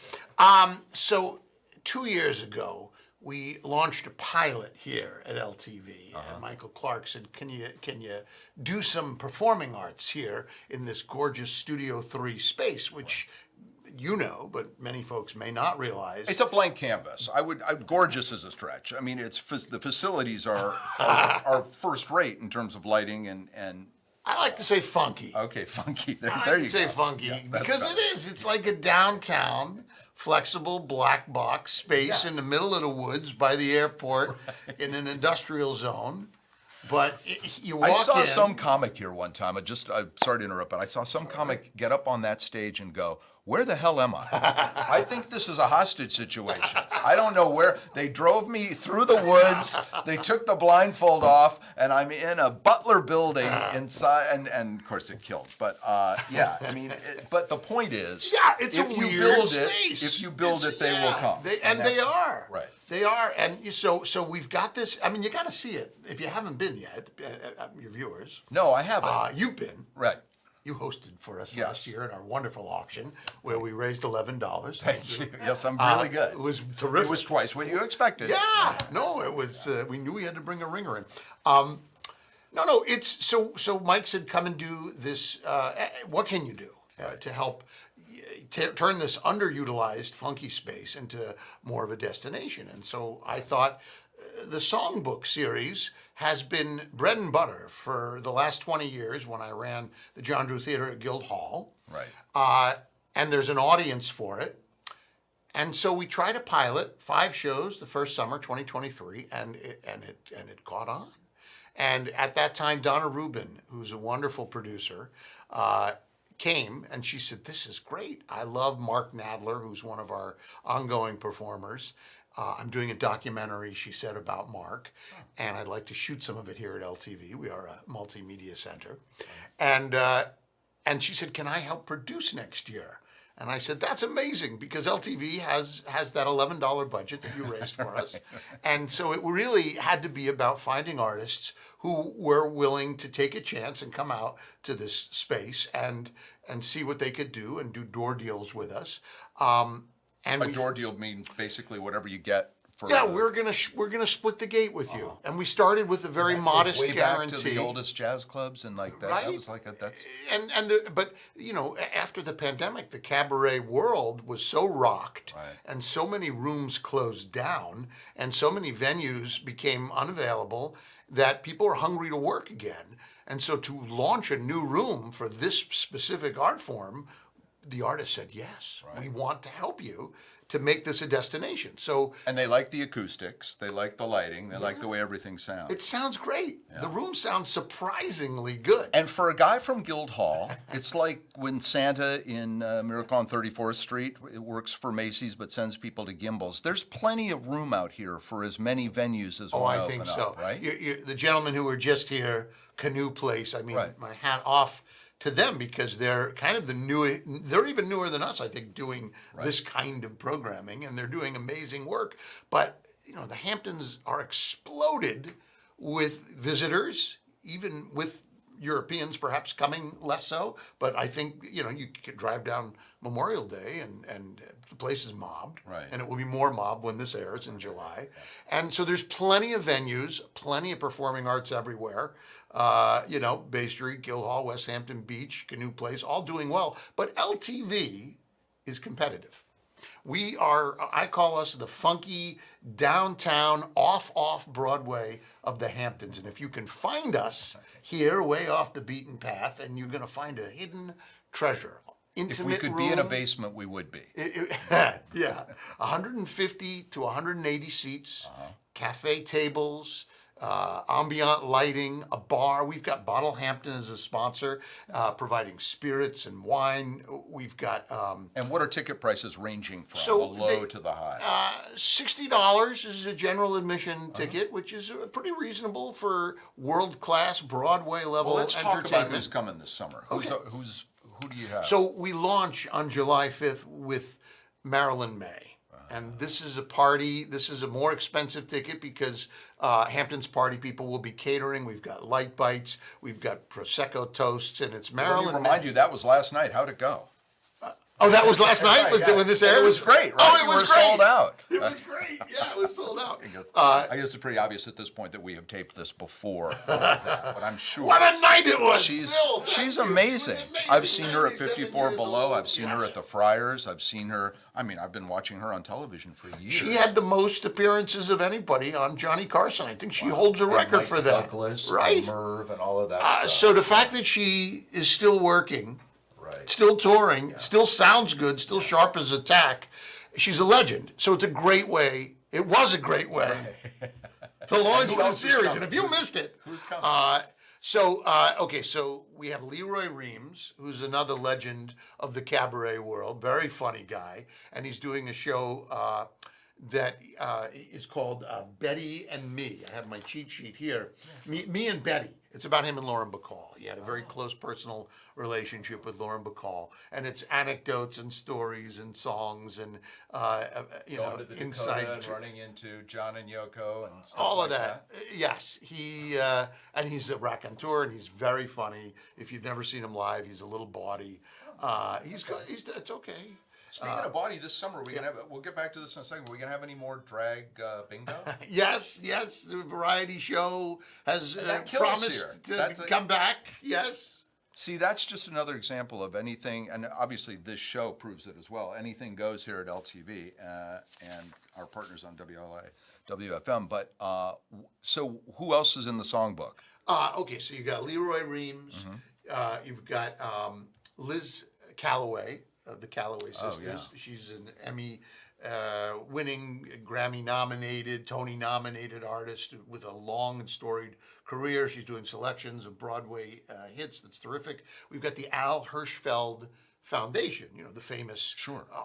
So 2 years ago, we launched a pilot here at LTV. And Michael Clark said, "Can you do some performing arts here in this gorgeous Studio 3 space?" Which you know, but many folks may not realize. It's a blank canvas. Gorgeous is a stretch. I mean, the facilities are first rate in terms of lighting and I like to say funky. okay, funky. I There like you to say go. funky Yeah, that's because better. it is. It's like a downtown, flexible black box space Yes. in the middle of the woods by the airport in an industrial zone. But you walk I saw in. some comic here one time. I'm sorry to interrupt, but I saw some comic get up on that stage and go, "Where the hell am I? I think this is a hostage situation. I don't know where." They drove me through the woods. They took the blindfold off, and I'm in a Butler building inside. And of course, it killed. But yeah, I mean, but the point is, Yeah, it's if a you weird build space. it, if you build it, they will come. They that's- are. Right. They are. And so we've got this. I mean, you got to see it. If you haven't been yet, your viewers. No, I haven't. You've been. Right. You hosted for us Yes. last year in our wonderful auction where we raised $11. Thank you. Yes, I'm really good. It was terrific. It was twice what you expected. Yeah, no, it was. We knew we had to bring a ringer in. No, it's so. Mike said, "Come and do this. What can you do to help turn this underutilized funky space into more of a destination?" And so I thought the songbook series has been bread and butter for the last 20 years when I ran the John Drew Theater at Guildhall. Right. And there's an audience for it. And so we tried to pilot 5 shows the first summer, 2023, and it caught on. And at that time, Donna Rubin, who's a wonderful producer, came and she said, "This is great. I love Mark Nadler, who's one of our ongoing performers. I'm doing a documentary," she said, "about Mark, and I'd like to shoot some of it here at LTV. We are a multimedia center." And she said, "Can I help produce next year?" And I said, "That's amazing because LTV has that $11 budget that you raised for us." And so it really had to be about finding artists who were willing to take a chance and come out to this space and see what they could do and do door deals with us. And A door deal means basically whatever you get for. yeah, we're gonna split the gate with you. And we started with a very modest way guarantee. back to the oldest jazz clubs and like that. Right. That was like that's. But you know, after the pandemic, the cabaret world was so rocked, Right. and so many rooms closed down, and so many venues became unavailable that people were hungry to work again. And so, to launch a new room for this specific art form, the artist said, "Yes, we want to help you to make this a destination." So And they like the acoustics. They like the lighting. They like the way everything sounds. it sounds great. The room sounds surprisingly good. And for a guy from Guildhall, it's like when Santa in Miracle on 34th Street it works for Macy's but sends people to Gimbel's. There's plenty of room out here for as many venues as Oh, want I to think open so. up, right? The gentlemen who were just here, Canoe Place, I mean, Right. my hat off to them because they're kind of they're even newer than us, I think, doing this kind of programming, and they're doing amazing work. But, you know, the Hamptons are exploded with visitors, even with Europeans perhaps coming less so. But I think, you know, you could drive down Memorial Day and the place is mobbed. Right. And it will be more mobbed when this airs in July. And so there's plenty of venues, plenty of performing arts everywhere. You know, Bay Street, Guildhall, West Hampton Beach, Canoe Place, all doing well. But LTV is competitive. We are, I call us the funky downtown off Broadway of the Hamptons. And if you can find us here way off the beaten path, and you're going to find a hidden treasure. If Intimate we could be in a room. basement, we would be. Yeah, 150 to 180 seats, cafe tables, ambient lighting, a bar. We've got Bottle Hampton as a sponsor, providing spirits and wine. We've got And what are ticket prices ranging from So the low they- to the high? $60 is a general admission ticket, which is pretty reasonable for world-class Broadway level Well, let's talk about entertainment. who's coming this summer. Who do you have? So we launch on July 5th with Marilyn May. And this is a party. This is a more expensive ticket because Hamptons party people will be catering. We've got light bites. We've got Prosecco toasts. And it's Let me Marilyn remind May. you, that was last night. How'd it go? Oh, that was last night? Was it when this aired? It was great, right? Oh, it You was were great. sold out. It was great. Yeah, it was sold out. I guess it's pretty obvious at this point that we have taped this before, but I'm sure. What a night it was! She's Bill, thank she's you. It was amazing. I've seen her at 97 54 years Below. old. I've seen her Yes. at the Friars. I've seen her. I mean, I've been watching her on television for years. She had the most appearances of anybody on Johnny Carson. I think she holds a And record Mike for that. Douglas, Right. and Merv, and all of that. stuff. So the fact that she is still working, Right. still touring, still sounds good, still sharp as a tack, she's a legend. So it's a great way. It was a great way to launch who the else is series. coming? And if you missed it, Who's coming? So we have Leroy Reams, who's another legend of the cabaret world, very funny guy, and he's doing a show that is called Betty and Me. I have my cheat sheet here. Me and Betty. It's about him and Lauren Bacall. He had a very close personal relationship with Lauren Bacall, and it's anecdotes and stories and songs and Going to the insight. Dakota and running into John and Yoko and stuff All of like that. Yes, and he's a raconteur and he's very funny. If you've never seen him live, he's a little bawdy. He's good. It's okay. Speaking of body, this summer we'll get back to this in a second. Are we gonna have any more drag bingo? Yes, the variety show has that kills promised here. to That's come back. Yes. See, that's just another example of anything, and obviously this show proves it as well. Anything goes here at LTV and our partners on WFM. But so who else is in the songbook? Okay, so you got Leroy Reams. You've got Liz Calloway of the Calloway Sisters. yeah. She's an Emmy winning, Grammy nominated, Tony nominated artist with a long and storied career. She's doing selections of Broadway hits. That's terrific. We've got the Al Hirschfeld Foundation, the famous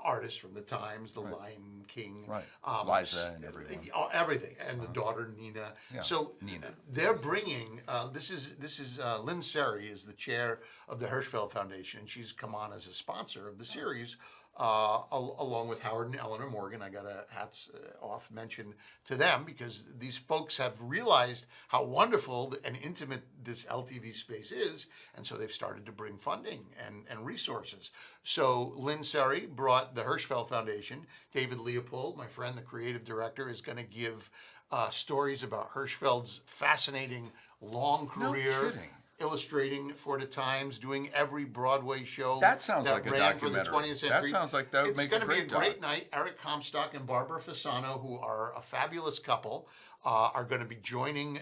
artist from the Times, the Lion King, Right. Liza and everyone. everything, and the daughter Nina. Yeah, So Nina. they're bringing. This is Lynn Seri is the chair of the Hirschfeld Foundation, and she's come on as a sponsor of the series. Along with Howard and Eleanor Morgan. I got a hats off mention to them because these folks have realized how wonderful and intimate this LTV space is, and so they've started to bring funding and resources. So Lynn Seri brought the Hirschfeld Foundation. David Leopold, my friend, the creative director, is going to give stories about Hirschfeld's fascinating long career. No kidding. Illustrating for the Times, doing every Broadway show That sounds like a ran for the documentary. 20th That century. sounds like that would make a It's going great to be a great night. Eric Comstock and Barbara Fasano, who are a fabulous couple, are going to be joining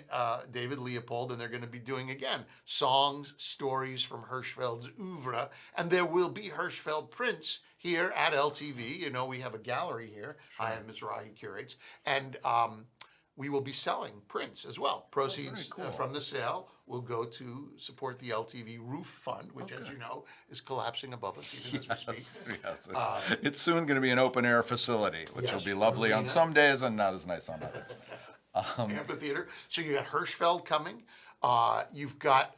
David Leopold, and they're going to be doing, again, songs, stories from Hirschfeld's oeuvre, and there will be Hirschfeld prints here at LTV. We have a gallery here. I have Ms. Rahi curates, and we will be selling prints as well. Proceeds from the sale will go to support the LTV Roof Fund, which, as you know, is collapsing above us even as we speak. Yes, it's soon going to be an open air facility, which Yes, will be lovely on arena. some days and not as nice on others. Amphitheater. So you got Hirschfeld coming. You've got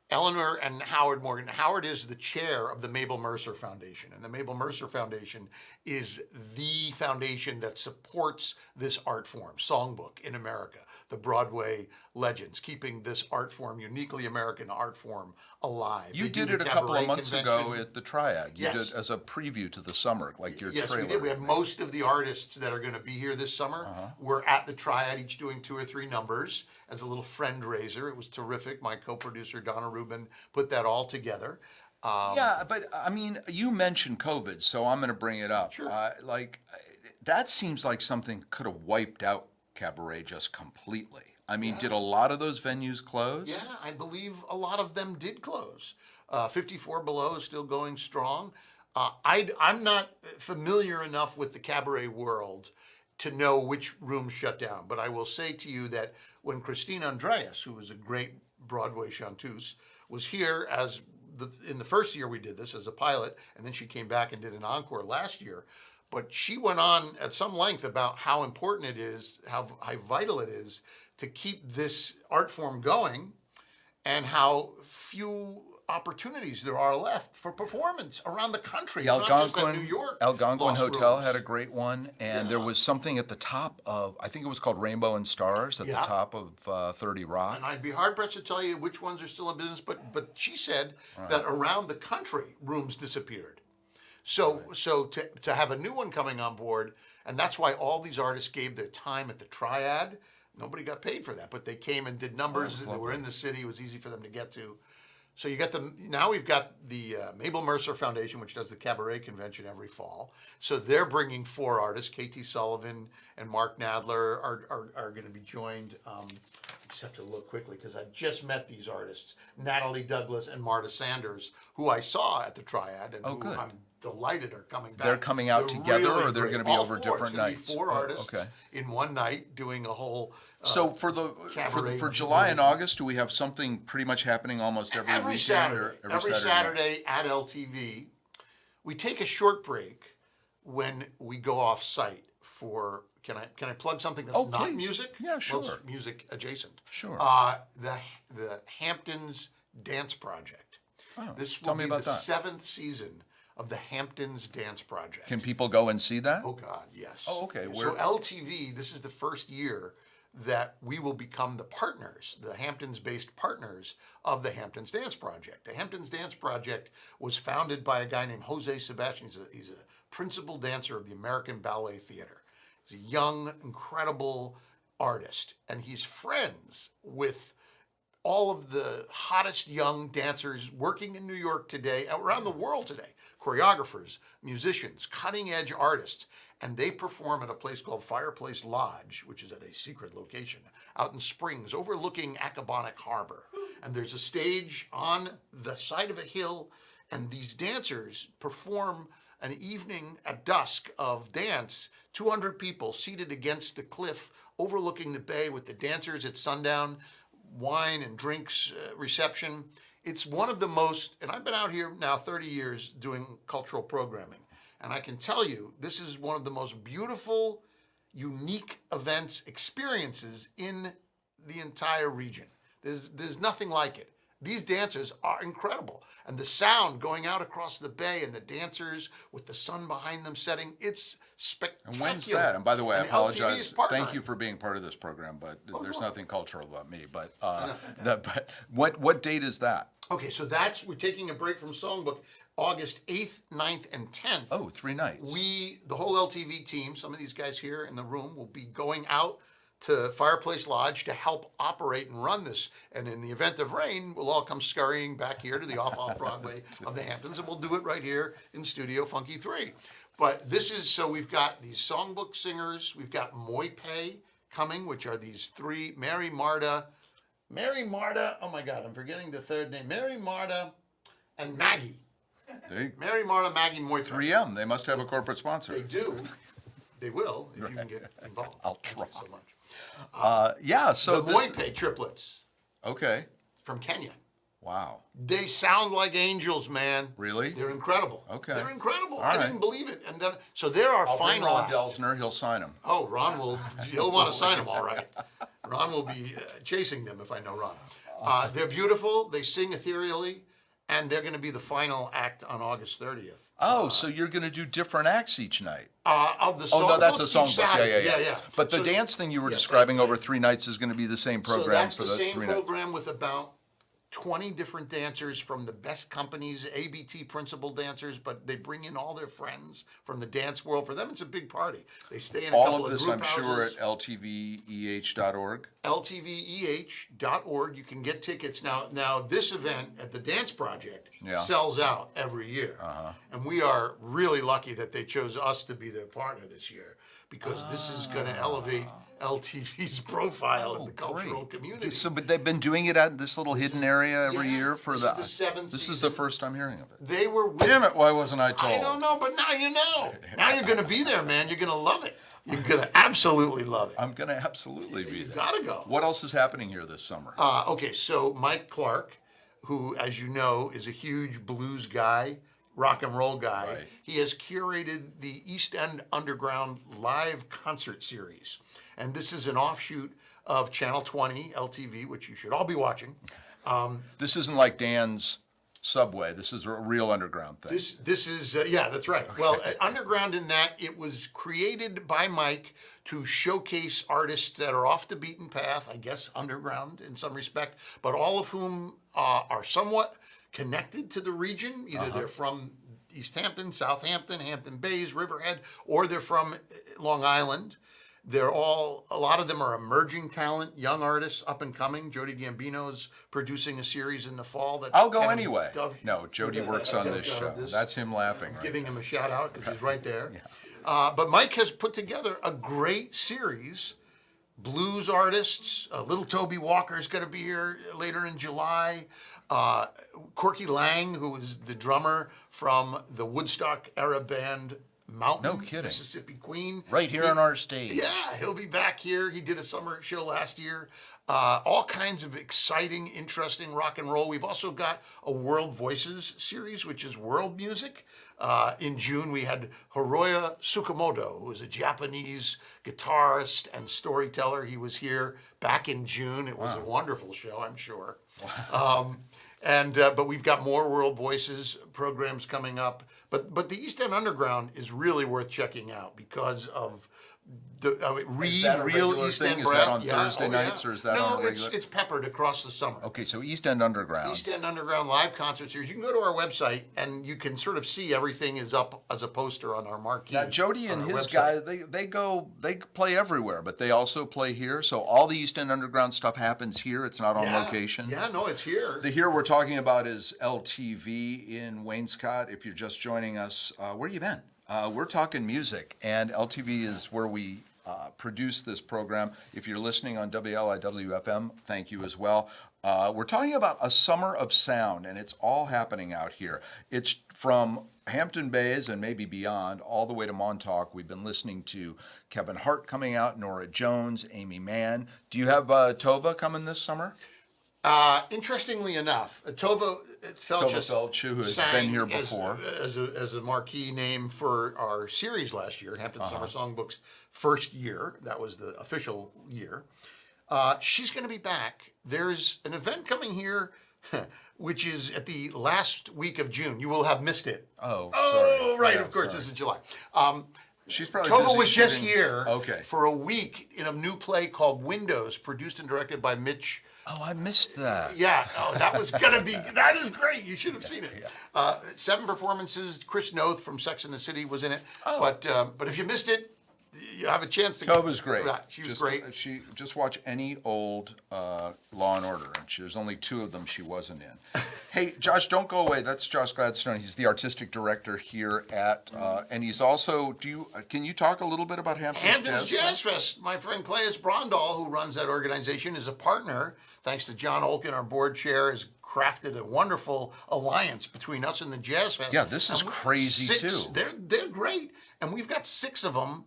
Eleanor and Howard Morgan. Howard is the chair of the Mabel Mercer Foundation, and the Mabel Mercer Foundation is the foundation that supports this art form, songbook in America, the Broadway legends, keeping this art form, uniquely American art form, alive. You They do did the it a couple of cabaret months ago convention. at the Triad. You Yes. did as a preview to the summer, like your Yes, trailer. we did. We have most of the artists that are going to be here this summer. We're at the Triad, each doing 2 or 3 numbers as a little friend raiser. It was terrific. My co-producer Donna Rubin put that all together. Yeah, but I mean, you mentioned COVID, so I'm going to bring it up. Sure. That seems like something could have wiped out cabaret just completely. I mean, did a lot of those venues close? Yeah, I believe a lot of them did close. 54 Below is still going strong. I'm not familiar enough with the cabaret world to know which rooms shut down, but I will say to you that when Christine Andreas, who was a great Broadway chanteuse, was here in the first year we did this as a pilot, and then she came back and did an encore last year. But she went on at some length about how important it is, how vital it is to keep this art form going, and how few opportunities there are left for performance around the country. The It's not just that New York Algonquin lost Hotel rooms. had a great one, and there was something at the top of, I think it was called Rainbow and Stars at the top of 30 Rock. And I'd be hard pressed to tell you which ones are still in business, but she said that around the country rooms disappeared. So to have a new one coming on board, and that's why all these artists gave their time at the Triad. Nobody got paid for that, but they came and did numbers. They were in the city. It was easy for them to get to. So you got them. Now we've got the Mabel Mercer Foundation, which does the cabaret convention every fall. So they're bringing 4 artists. K.T. Sullivan and Mark Nadler are going to be joined. I just have to look quickly because I just met these artists, Natalie Douglas and Marta Sanders, who I saw at the Triad, and who good. I'm delighted are coming back. They're coming out together, or they're great. gonna be All over 4. different It's gonna be nights? 4 Oh, artists okay. in one night doing a whole. So for July and August, do we have something pretty much happening almost every weekend? Saturday, Or every night? Saturday at LTV, we take a short break when we go off site for. Can I plug something that's not please. music? Yeah, Well, sure. it's music adjacent. Sure. The Hamptons Dance Project. This will tell me be about the that. 7th season of the Hamptons Dance Project. Can people go and see that? Oh God, yes. Oh, okay. So LTV, this is the first year that we will become the partners, the Hamptons-based partners of the Hamptons Dance Project. The Hamptons Dance Project was founded by a guy named Jose Sebastian. He's a principal dancer of the American Ballet Theater. He's a young, incredible artist, and he's friends with all of the hottest young dancers working in New York today, around the world today, choreographers, musicians, cutting-edge artists, and they perform at a place called Fireplace Lodge, which is at a secret location out in Springs, overlooking Accabonac Harbor. And there's a stage on the side of a hill, and these dancers perform an evening at dusk of dance, 200 people seated against the cliff overlooking the bay with the dancers at sundown, wine and drinks reception. It's one of the most, and I've been out here now 30 years doing cultural programming, and I can tell you this is one of the most beautiful, unique events, experiences in the entire region. There's nothing like it. These dancers are incredible. And the sound going out across the bay and the dancers with the sun behind them setting, it's spectacular. And when's that? And by the way, I And LTV is apologize. partnering. Thank you for being part of this program, but there's no. nothing cultural about me. But but what date is that? Okay, so we're taking a break from Songbook, August 8th, 9th, and 10th. Oh, 3 nights. The whole LTV team, some of these guys here in the room, will be going out to Fireplace Lodge to help operate and run this. And in the event of rain, we'll all come scurrying back here to the off-Broadway of the Hamptons, and we'll do it right here in Studio Funky 3. But this is, so we've got these songbook singers, we've got Moipe coming, which are these 3, Mary Marta, oh my God, I'm forgetting the third name, Mary Marta and Maggie. Mary Marta, Maggie, Moipe. 3M. They must have a corporate sponsor. They do. They will, if you can get involved. I'll Thank you try. so much. Yeah. So The this. Moipe triplets Okay. from Kenya. Wow. They sound like angels, man. Really? They're incredible. Okay. They're incredible. All I right. didn't believe it. And then, so they're our I'll bring final Ron act. Delsner. He'll sign them. Oh, he'll want to sign them all right. Ron will be chasing them if I know Ron. They're beautiful. They sing ethereally. And they're going to be the final act on August 30th. Oh, so you're going to do different acts each night? Of the song. Oh no, that's a each songbook. Saturday. Yeah. But the So- dance thing you were yes, describing that's over 3 nights is going to be the same program so that's for the those same 3 nights. program with about 20 different dancers from the best companies, ABT principal dancers, but they bring in all their friends from the dance world. For them, it's a big party. They stay in a All couple of of this, group I'm houses. sure, at ltveh.org. ltveh.org. You can get tickets. Now this event at the Dance Project Yeah. sells out every year. And we are really lucky that they chose us to be their partner this year, because this is going to elevate LTV's profile in the cultural community. So, but they've been doing it at this little hidden area every yeah, year for this the. is the seventh This is season. the first I'm hearing of it. They were with, Damn it! Why wasn't I told? I don't know, but now you know. Now you're going to be there, man. You're going to love it. You're going to absolutely love it. I'm gonna absolutely be You there. gotta go. What else is happening here this summer? Okay, so Mike Clark, who, as you know, is a huge blues guy, rock and roll guy, Right. he has curated the East End Underground live concert series. And this is an offshoot of Channel 20 LTV, which you should all be watching. This isn't like Dan's Subway. This is a real underground thing. This is yeah, that's right. Well, underground in that it was created by Mike to showcase artists that are off the beaten path, I guess underground in some respect, but all of whom are somewhat connected to the region. Either they're from East Hampton, Southampton, Hampton Bays, Riverhead, or they're from Long Island. A lot of them are emerging talent, young artists, up and coming. Jody Gambino's producing a series in the fall. That I'll go kind of anyway. No, Jody works on this show. this. That's him laughing. Right? Giving him a shout out because he's right there. But Mike has put together a great series. Blues artists, Little Toby Walker is going to be here later in July. Corky Lang, who is the drummer from the Woodstock era band Mountain, No kidding. Mississippi Queen. Right here on our stage. Yeah, he'll be back here. He did a summer show last year. All kinds of exciting, interesting rock and roll. We've also got a World Voices series, which is world music. In June, we had Hiroya Tsukamoto, who is a Japanese guitarist and storyteller. He was here back in June. It was a wonderful show, I'm sure. But we've got more World Voices programs coming up. But the East End Underground is really worth checking out because of the Is that a real regular East thing? End Is breath. that on Thursday nights, or is that on a regular? It's peppered across the summer. Okay, so East End Underground. East End Underground live concert series. You can go to our website and you can sort of see everything is up as a poster on our marquee. Now, Jody on and our his website. guy, they play everywhere, but they also play here. So all the East End Underground stuff happens here. It's not on location. Yeah, no, it's here. The here we're talking about is LTV in Wainscott. If you're just joining us, where you been? We're talking music, and LTV is where we produce this program. If you're listening on WLIW-FM, thank you as well. We're talking about a summer of sound, and it's all happening out here. It's from Hampton Bays and maybe beyond, all the way to Montauk. We've been listening to Kevin Hart coming out, Nora Jones, Amy Mann. Do you have Tova coming this summer? Interestingly enough, Tova Felch, who has been here before. As a marquee name for our series last year, Hampton Summer Songbook's first year. That was the official year. She's going to be back. There's an event coming here, which is at the last week of June. You will have missed it. Oh, Oh, right, Yeah, of course, sorry. this is July. She's probably Tova busy was just shooting- here Okay. for a week in a new play called Windows, produced and directed by Mitch. Oh, I missed that. Yeah, that was gonna be. That is great. You should have seen it. 7 performances. Chris Noth from Sex and the City was in it. Oh. But if you missed it, you have a chance to. Tova's great. Yeah, she was great. She just watch any old Law and Order, and there's only 2 of them she wasn't in. Hey, Josh, don't go away. That's Josh Gladstone. He's the artistic director here at, and he's also. Can you talk a little bit about Hamptons Jazz Fest. My friend Claes Brondal, who runs that organization, is a partner. Thanks to John Olkin, our board chair, has crafted a wonderful alliance between us and the Jazz Fest. Yeah, this is And crazy, 6, too. They're great, and we've got 6 of them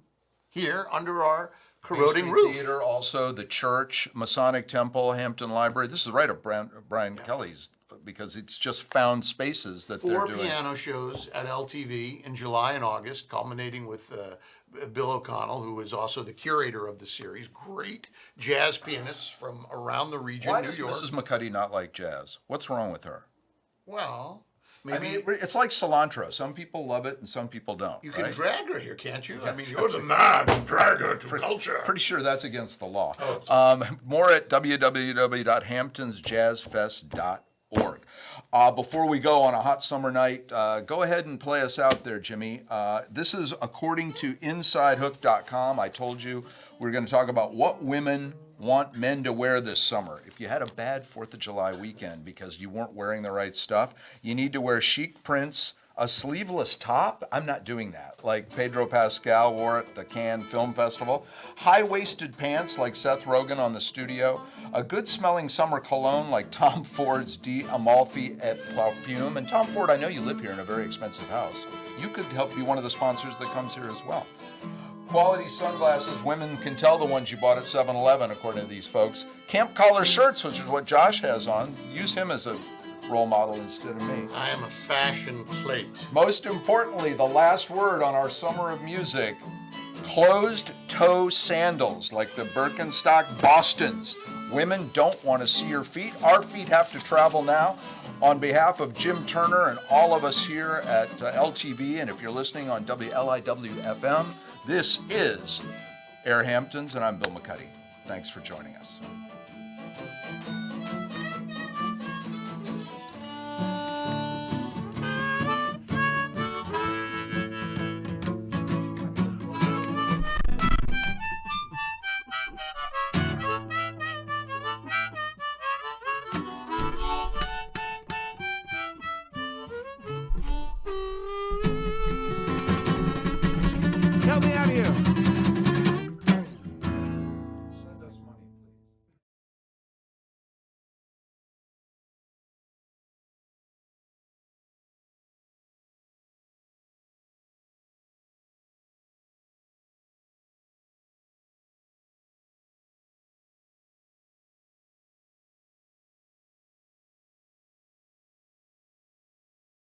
here under our Bay corroding Street roof. Theater, also the church, Masonic Temple, Hampton Library. This is right up Brian Kelly's, because it's just found spaces that 4 they're doing. piano shows at LTV in July and August, culminating with Bill O'Connell, who is also the curator of the series. Great jazz pianists from around the region, Why New does York. Mrs. McCuddy not like jazz? What's wrong with her? Well, I maybe mean, it's like cilantro. Some people love it and some people don't. you can right? drag her here, can't you? I mean, you're the man, drag her to culture. Pretty sure that's against the law. Oh, More at www.hamptonsjazzfest.org. Before we go on a hot summer night, go ahead and play us out there, Jimmy. This is according to InsideHook.com. I told you we're going to talk about what women want men to wear this summer. If you had a bad 4th of July weekend because you weren't wearing the right stuff, you need to wear chic prints, a sleeveless top. I'm not doing that, like Pedro Pascal wore at the Cannes Film Festival. High-waisted pants like Seth Rogen on The Studio. A good-smelling summer cologne like Tom Ford's D'Amalfi et Parfum. And Tom Ford, I know you live here in a very expensive house. You could help be one of the sponsors that comes here as well. Quality sunglasses, women can tell the ones you bought at 7-Eleven, according to these folks. Camp collar shirts, which is what Josh has on. Use him as a role model instead of me. I am a fashion plate. Most importantly, the last word on our summer of music, closed-toe sandals like the Birkenstock Bostons. Women don't want to see your feet. Our feet have to travel now. On behalf of Jim Turner and all of us here at LTV, and if you're listening on WLIW-FM, this is AirHamptons, and I'm Bill McCuddy. Thanks for joining us. Tell me how